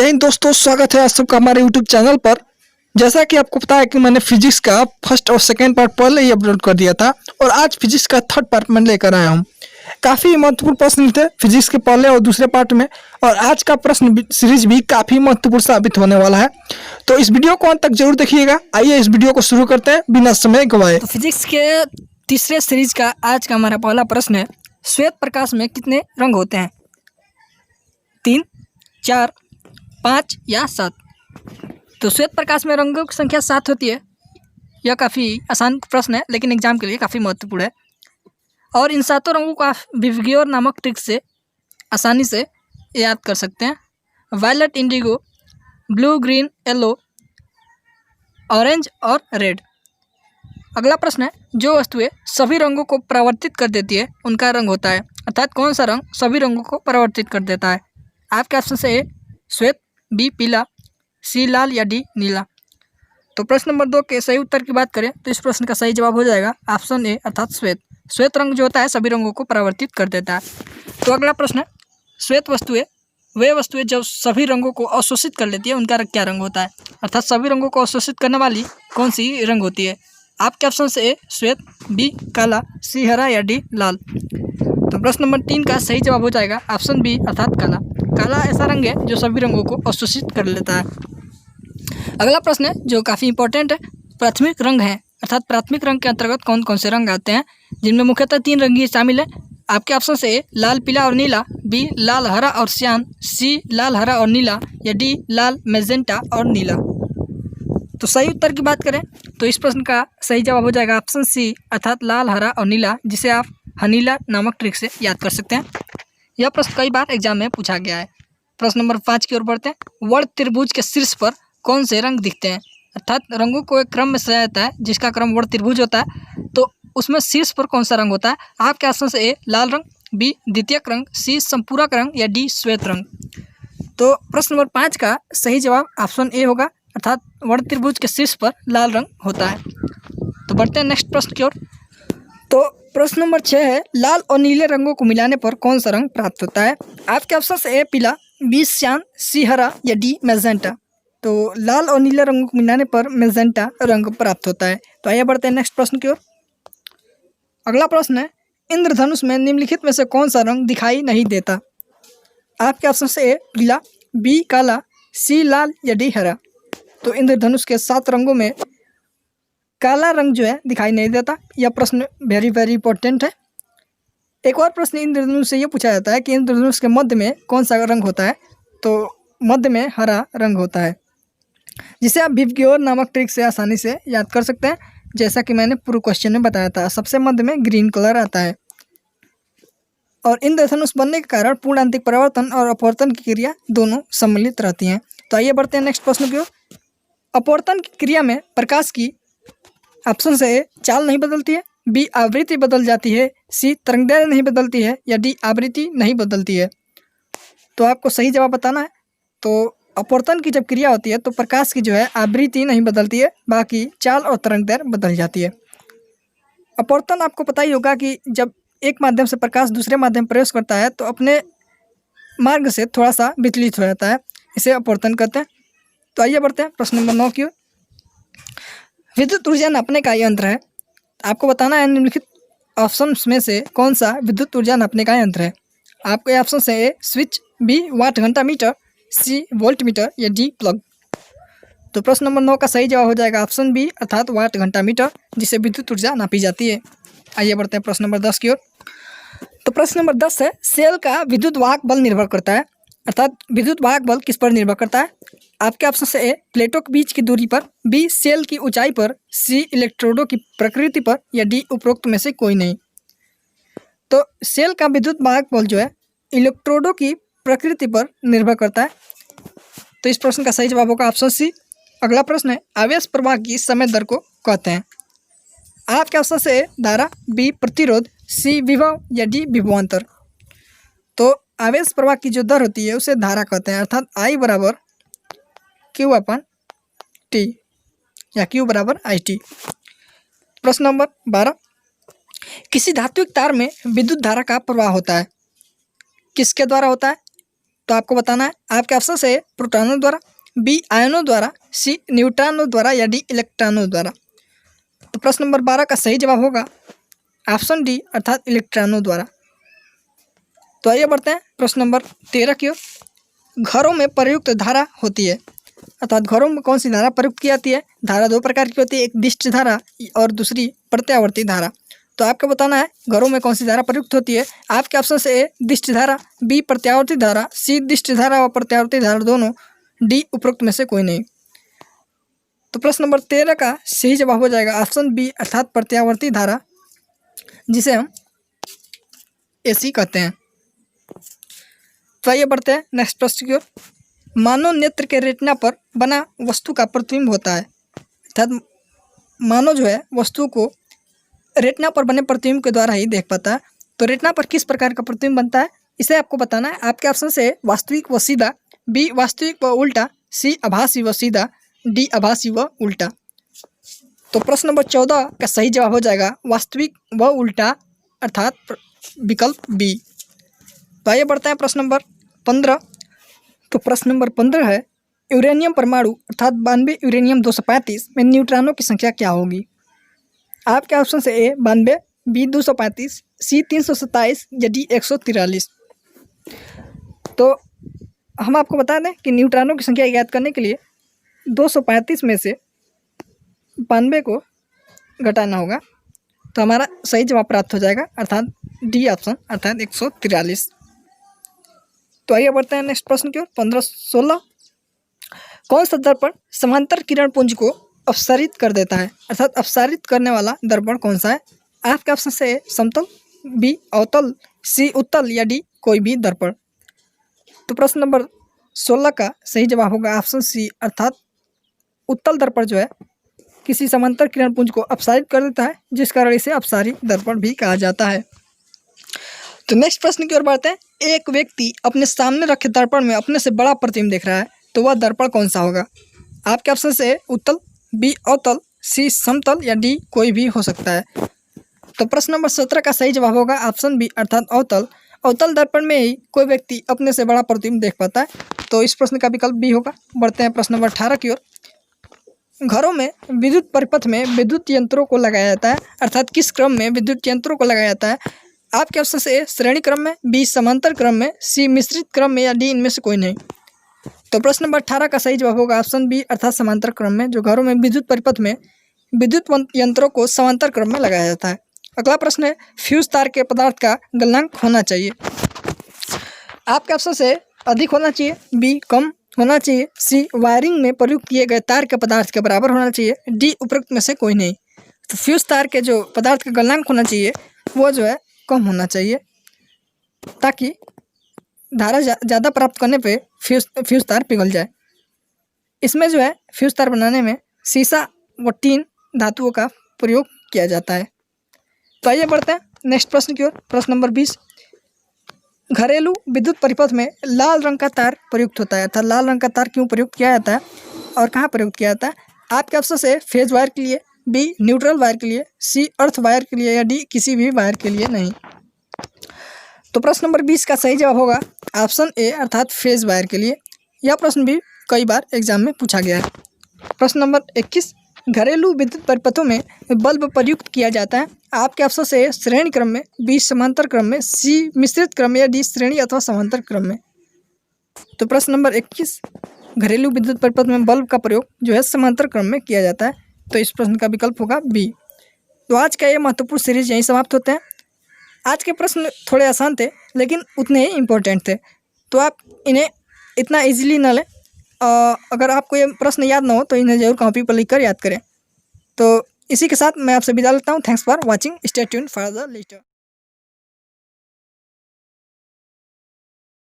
जय हिंद दोस्तों, स्वागत है आप सबका हमारे यूट्यूब चैनल पर। जैसा कि आपको पता है कि मैंने फिजिक्स का फर्स्ट और सेकंड पार्ट पहले ही अपलोड कर दिया था और आज फिजिक्स का थर्ड पार्ट मैं लेकर आया हूँ। काफ़ी महत्वपूर्ण प्रश्न थे फिजिक्स के पहले और दूसरे पार्ट में, और आज का प्रश्न सीरीज भी काफ़ी महत्वपूर्ण साबित होने वाला है। तो इस वीडियो को अंत तक जरूर देखिएगा। आइए इस वीडियो को शुरू करते हैं बिना समय गंवाए। तो फिजिक्स के तीसरे सीरीज का आज का हमारा पहला प्रश्न है, श्वेत प्रकाश में कितने रंग होते हैं? 3, 4, 5 या 7? तो श्वेत प्रकाश में रंगों की संख्या 7 होती है। यह काफ़ी आसान प्रश्न है लेकिन एग्जाम के लिए काफ़ी महत्वपूर्ण है। और इन 7 रंगों को आप विवग्योर नामक ट्रिक से आसानी से याद कर सकते हैं। Violet, indigo, blue, green, yellow, orange और रेड। अगला प्रश्न है, जो वस्तुएं सभी रंगों को परावर्तित कर देती है उनका रंग होता है, अर्थात कौन सा रंग सभी रंगों को परावर्तित कर देता है? आपके ऑप्शन से ए श्वेत, बी पीला, सी लाल या डी नीला। तो प्रश्न नंबर 2 के सही उत्तर की बात करें तो इस प्रश्न का सही जवाब हो जाएगा ऑप्शन ए, अर्थात श्वेत। श्वेत रंग जो होता है सभी रंगों को परावर्तित कर देता है। तो अगला प्रश्न है, श्वेत वस्तुएं वे वस्तुएं जब सभी रंगों को अवशोषित कर लेती है उनका क्या रंग होता है, अर्थात सभी रंगों को अवशोषित करने वाली कौन सी रंग होती है? आपके ऑप्शन से ए श्वेत, बी काला, सी हरा या डी लाल। तो प्रश्न नंबर 3 का सही जवाब हो जाएगा ऑप्शन बी, अर्थात काला। काला ऐसा रंग है जो सभी रंगों को अवशोषित कर लेता है। अगला प्रश्न है जो काफ़ी इंपॉर्टेंट है, प्राथमिक रंग है, अर्थात प्राथमिक रंग के अंतर्गत कौन कौन से रंग आते हैं, जिनमें मुख्यतः 3 रंग ही शामिल है। आपके ऑप्शन से ए लाल, पीला और नीला, बी लाल, हरा और सियान, सी लाल, हरा और नीला या डी लाल, मैजेंटा और नीला। तो सही उत्तर की बात करें तो इस प्रश्न का सही जवाब हो जाएगा ऑप्शन सी, अर्थात लाल, हरा और नीला, जिसे आप हनीला नामक ट्रिक से याद कर सकते हैं। यह प्रश्न कई बार एग्जाम में पूछा गया है। प्रश्न नंबर 5 की ओर बढ़ते हैं। वर्ण त्रिभुज के शीर्ष पर कौन से रंग दिखते हैं, अर्थात रंगों को एक क्रम में सजाया जाता है जिसका क्रम वर्ण त्रिभुज होता है, तो उसमें शीर्ष पर कौन सा रंग होता है? आपके ऑप्शन से ए लाल रंग, बी द्वितीयक रंग, सी संपूरक रंग या डी श्वेत रंग। तो प्रश्न नंबर 5 का सही जवाब ऑप्शन ए होगा, अर्थात वर्ण त्रिभुज के शीर्ष पर लाल रंग होता है। तो बढ़ते हैं नेक्स्ट प्रश्न की ओर। तो प्रश्न नंबर 6 है, लाल और नीले रंगों को मिलाने पर कौन सा रंग प्राप्त होता है? आपके ऑप्शन से ए पीला, बी सियान, सी हरा या डी मैजेंटा। तो लाल और नीले रंगों को मिलाने पर मैजेंटा रंग प्राप्त होता है। तो आइए बढ़ते हैं नेक्स्ट प्रश्न की ओर। अगला प्रश्न है, इंद्रधनुष में निम्नलिखित में से कौन सा रंग दिखाई नहीं देता? आपके ऑप्शन से ए पीला, बी काला, सी लाल या डी हरा। तो इंद्रधनुष के 7 रंगों में काला रंग जो है दिखाई नहीं देता। यह प्रश्न वेरी इंपॉर्टेंट है। एक और प्रश्न इंद्रधनुष से यह पूछा जाता है कि इंद्रधनुष के मध्य में कौन सा रंग होता है? तो मध्य में हरा रंग होता है, जिसे आप विवग्योर नामक ट्रिक से आसानी से याद कर सकते हैं। जैसा कि मैंने पूर्व क्वेश्चन में बताया था, सबसे मध्य में ग्रीन कलर आता है। और इंद्रधनुष बनने के कारण पूर्णांतिक परावर्तन और अपवर्तन की क्रिया दोनों सम्मिलित रहती हैं। तो आइए बढ़ते हैं नेक्स्ट प्रश्न की ओर। अपवर्तन की क्रिया में प्रकाश की ऑप्शन से ए चाल नहीं बदलती है, बी आवृत्ति बदल जाती है, सी तरंगदैर्घ्य नहीं बदलती है या डी आवृत्ति नहीं बदलती है। तो आपको सही जवाब बताना है। तो अपवर्तन की जब क्रिया होती है तो प्रकाश की जो है आवृत्ति नहीं बदलती है, बाकी चाल और तरंगदैर्घ्य बदल जाती है। अपवर्तन आपको पता ही होगा कि जब एक माध्यम से प्रकाश दूसरे माध्यम प्रवेश करता है तो अपने मार्ग से थोड़ा सा विचलित हो जाता है, इसे अपवर्तन कहते हैं। तो आइए बढ़ते हैं प्रश्न नंबर 9 की ओर। विद्युत ऊर्जा नापने का यंत्र है, आपको बताना है निम्नलिखित ऑप्शन में से कौन सा विद्युत ऊर्जा नापने का यंत्र है। आपके ऑप्शन से ए स्विच, बी वाट घंटा मीटर, सी वोल्ट मीटर या डी प्लग। तो प्रश्न नंबर 9 का सही जवाब हो जाएगा ऑप्शन बी, अर्थात वाट घंटा मीटर, जिसे विद्युत ऊर्जा नापी जाती है। आइए बढ़ते हैं प्रश्न नंबर 10 की ओर। तो प्रश्न नंबर 10 है, सेल का विद्युत वाहक बल निर्भर करता है, अर्थात विद्युत वाहक बल किस पर निर्भर करता है? आपके ऑप्शन से ए प्लेटों के बीच की दूरी पर, बी सेल की ऊंचाई पर, सी इलेक्ट्रोडों की प्रकृति पर या डी उपरोक्त में से कोई नहीं। तो सेल का विद्युत वाहक बल जो है इलेक्ट्रोडों की प्रकृति पर निर्भर करता है। तो इस प्रश्न का सही जवाब होगा ऑप्शन सी। अगला प्रश्न है, आवेश प्रवाह की समय दर को कहते हैं। आपके ऑप्शन से ए धारा, बी प्रतिरोध, सी विभव या डी विभवांतर। तो आवेश प्रवाह की जो दर होती है उसे धारा कहते हैं, अर्थात आई बराबर क्यू अपन टी या क्यू बराबर आई टी। प्रश्न नंबर 12, किसी धात्विक तार में विद्युत धारा का प्रवाह होता है, किसके द्वारा होता है? तो आपको बताना है आपके ऑप्शन से प्रोटॉनों द्वारा, बी आयनों द्वारा, सी न्यूट्रॉनों द्वारा या डी इलेक्ट्रॉनों द्वारा। तो प्रश्न नंबर 12 का सही जवाब होगा ऑप्शन डी अर्थात इलेक्ट्रॉनों द्वारा। तो आइए बढ़ते हैं प्रश्न नंबर 13 की ओर। घरों में प्रयुक्त धारा होती है, अर्थात घरों में कौन सी धारा प्रयुक्त की जाती है। धारा दो प्रकार की होती है, एक दिष्ट धारा और दूसरी प्रत्यावर्ती धारा। तो आपको बताना है घरों में कौन सी धारा प्रयुक्त होती है। आपके ऑप्शन से ए दिष्ट धारा, बी प्रत्यावर्ती धारा, सी दिष्ट धारा और प्रत्यावर्ती धारा दोनों, डी उपरोक्त में से कोई नहीं। तो प्रश्न नंबर 13 का सही जवाब हो जाएगा ऑप्शन बी अर्थात प्रत्यावर्ती धारा, जिसे हम एसी कहते हैं। तो आइए बढ़ते हैं नेक्स्ट प्रश्न की ओर। मानव नेत्र के रेटिना पर बना वस्तु का प्रतिबिंब होता है, अर्थात मानव जो है वस्तु को रेटिना पर बने प्रतिबिंब के द्वारा ही देख पाता है। तो रेटिना पर किस प्रकार का प्रतिबिंब बनता है, इसे आपको बताना है। आपके ऑप्शन से वास्तविक व सीधा, बी वास्तविक व उल्टा, सी आभासी व सीधा, डी आभासी व उल्टा। तो प्रश्न नंबर 14 का सही जवाब हो जाएगा वास्तविक व उल्टा, अर्थात विकल्प बी। तो आइए बढ़ते हैं प्रश्न नंबर 15। तो प्रश्न नंबर 15 है यूरेनियम परमाणु अर्थात 92 यूरेनियम 235 में न्यूट्रॉनों की संख्या क्या होगी। आपके ऑप्शन से ए 92, बी 235, सी 327 या डी 143। तो हम आपको बता दें कि न्यूट्रॉनों की संख्या ज्ञात करने के लिए 235 में से 92 को घटाना होगा, तो हमारा सही जवाब प्राप्त हो जाएगा, अर्थात डी ऑप्शन अर्थात 143। तो आइए बढ़ते हैं नेक्स्ट प्रश्न की ओर। 15-16 कौन सा दर्पण समांतर किरण पुंज को अपसारित कर देता है, अर्थात अपसारित करने वाला दर्पण कौन सा है। आपके ऑप्शन से समतल, बी अवतल, सी उत्तल या डी कोई भी दर्पण। तो प्रश्न नंबर 16 का सही जवाब होगा ऑप्शन सी अर्थात उत्तल दर्पण जो है किसी समांतर किरण पुंज को अपसारित कर देता है, जिस कारण इसे अपसारी दर्पण भी कहा जाता है। तो नेक्स्ट प्रश्न की ओर बढ़ते हैं। एक व्यक्ति अपने सामने रखे दर्पण में अपने से बड़ा प्रतिबिंब देख रहा है, तो वह दर्पण कौन सा होगा। आपके ऑप्शन से उत्तल, बी अवतल, सी समतल या डी कोई भी हो सकता है। तो प्रश्न नंबर 17 का सही जवाब होगा ऑप्शन बी अर्थात अवतल। अवतल दर्पण में ही कोई व्यक्ति अपने से बड़ा प्रतिबिंब देख पाता है, तो इस प्रश्न का विकल्प बी होगा। बढ़ते हैं प्रश्न नंबर 18 की ओर। घरों में विद्युत परिपथ में विद्युत यंत्रों को लगाया जाता है, अर्थात किस क्रम में विद्युत यंत्रों को लगाया जाता है। आपके ऑप्शन से श्रेणी क्रम में, बी समांतर क्रम में, सी मिश्रित क्रम में या डी इनमें से कोई नहीं। तो प्रश्न नंबर 18 का सही जवाब होगा ऑप्शन बी अर्थात समांतर क्रम में, जो घरों में विद्युत परिपथ में विद्युत यंत्रों को समांतर क्रम में लगाया जाता है। अगला प्रश्न है फ्यूज तार के पदार्थ का गलनांक होना चाहिए। आपके ऑप्शन से अधिक होना चाहिए, बी कम होना चाहिए, सी वायरिंग में प्रयुक्त किए गए तार के पदार्थ के बराबर होना चाहिए, डी उपरोक्त में से कोई नहीं। तो फ्यूज तार के जो पदार्थ का गलनांक होना चाहिए वो जो है कम होना चाहिए, ताकि धारा ज़्यादा प्राप्त करने पे फ्यूज तार पिघल जाए। इसमें जो है फ्यूज तार बनाने में सीसा व टीन धातुओं का प्रयोग किया जाता है। तो आइए बढ़ते हैं नेक्स्ट प्रश्न की ओर। प्रश्न नंबर 20 घरेलू विद्युत परिपथ में लाल रंग का तार प्रयुक्त होता है, अर्थात लाल रंग का तार क्यों प्रयुक्त किया जाता है और कहाँ प्रयुक्त किया जाता है। आपके ऑप्शन से फेज वायर के लिए, बी न्यूट्रल वायर के लिए, सी अर्थ वायर के लिए या डी किसी भी वायर के लिए नहीं। तो प्रश्न नंबर 20 का सही जवाब होगा ऑप्शन ए अर्थात फेज वायर के लिए। यह प्रश्न भी कई बार एग्जाम में पूछा गया है। प्रश्न नंबर 21 घरेलू विद्युत परिपथों में बल्ब प्रयुक्त किया जाता है। आपके ऑप्शन से श्रेणी क्रम में, बी समांतर क्रम में, सी मिश्रित क्रम में या डी श्रेणी अथवा समांतर क्रम में। तो प्रश्न नंबर 21 घरेलू विद्युत परिपथ में बल्ब का प्रयोग जो है समांतर क्रम में किया जाता है, तो इस प्रश्न का विकल्प होगा बी। तो आज का ये महत्वपूर्ण सीरीज यहीं समाप्त होते हैं। आज के प्रश्न थोड़े आसान थे लेकिन उतने ही इम्पोर्टेंट थे, तो आप इन्हें इतना इजीली न लें। अगर आपको ये प्रश्न याद ना हो तो इन्हें जरूर कॉपी पर लिख कर याद करें। तो इसी के साथ मैं आपसे विदा लेता हूँ। Thanks for watching, stay tuned for the letter.